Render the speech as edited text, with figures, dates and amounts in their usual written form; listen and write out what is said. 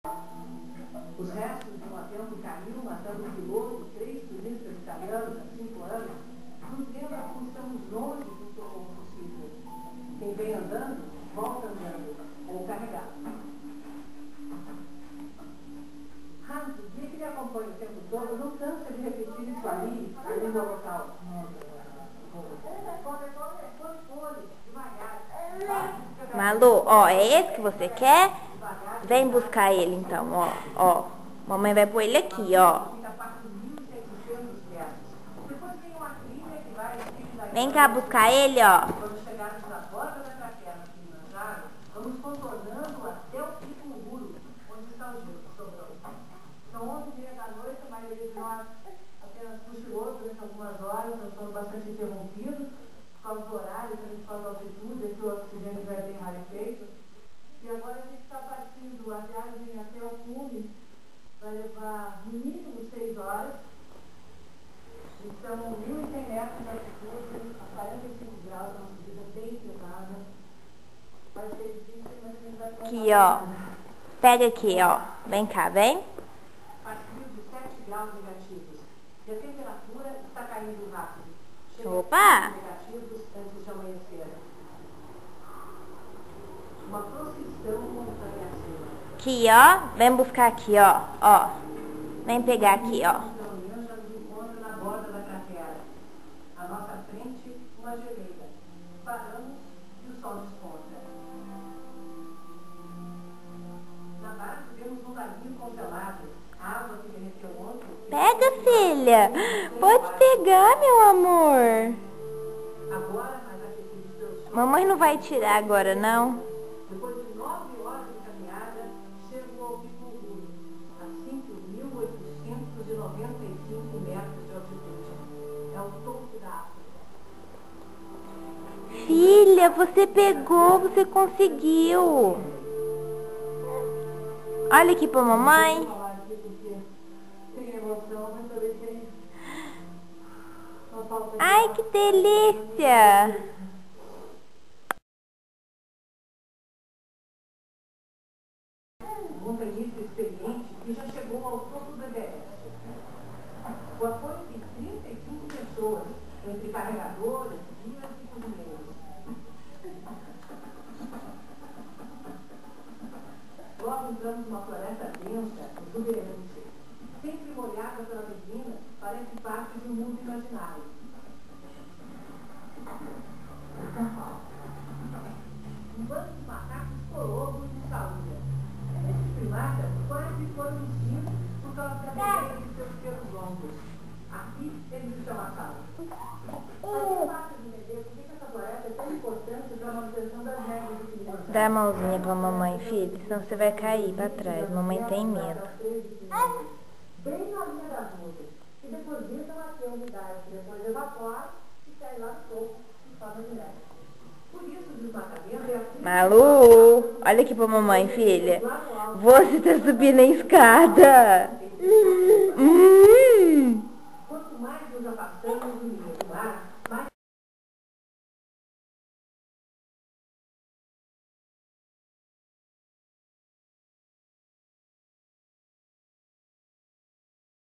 Os restos de um avião que caiu, matando um piloto, 3 turistas italianos há 5 anos, nos lembra como estamos longe de um socorro possível. Quem vem andando, volta andando, ou carregado. Hans, o dia que ele acompanha o tempo todo, não cansa de repetir isso ali, a língua local. Malu, ó, é esse que você quer? Vem buscar ele então, ó. Mamãe vai pôr ele aqui, ó. Vem cá buscar ele, ó. Quando chegarmos na borda da cratera do Kilimanjaro, vamos contornando até o pico Uhuru, onde está o gelo que sobrou. São 11h30 da noite, a maioria de nós apenas cochilou durante algumas horas, nós somos bastante interrompidos por causa do horário, por causa da altitude, aqui o oxigênio já é bem rarefeito. E agora a gente está partindo, a viagem até o cume vai levar no mínimo 6 horas. Então, 1.100 metros de altitude, a 45 graus, uma subida bem pesada. Vai ser difícil, mas a gente vai conseguir. Aqui, ó. Pega aqui, ó. Vem cá, vem. Partindo de 7 graus negativos. E a temperatura está caindo rápido. Chega Opa! a 5 negativos antes de amanhecer. Uma procissão montanha acima. Aqui, ó. Vem buscar aqui, ó. Vem pegar aqui, ó. À nossa frente, uma geleira. Paramos e o sol desponta. Na base, vemos um laguinho congelado. A água que derreteu ontem. Pega, filha. Pode pegar, meu amor. Agora, mais aquecido de seus. Mamãe não vai tirar agora, não. Depois de 9 horas de caminhada, chegou ao pico Uhuru, a 5.895 metros de altitude. É o topo da África. Filha, você pegou, você conseguiu. Olha aqui pra mamãe. Ai, que delícia. Um alpinista experiente que já chegou ao topo do Everest. O apoio tem 35 pessoas, entre carregadoras, guias e cozinheiros. Logo entramos numa floresta densa, exuberante. Sempre molhada pela neblina, parece parte de um mundo imaginário. Um bando de macacos colobos de saúde. Esses primatas quase foram extintos por causa da beleza de seus pelos longos. Aqui eles estão assados. Fazia parte de entender por que essa floresta é tão importante para a manutenção das regras do Kilimanjaro. Dá a mãozinha pra mamãe, filho, senão você vai cair pra trás. Mamãe tem medo. Bem na linha das nuvens, que depositam aqui a umidade, que depois evapora e cai lá no topo em forma de neve. Por isso, o desmatamento é assim. Malu, olha aqui pra mamãe, filha. Você tá subindo a escada.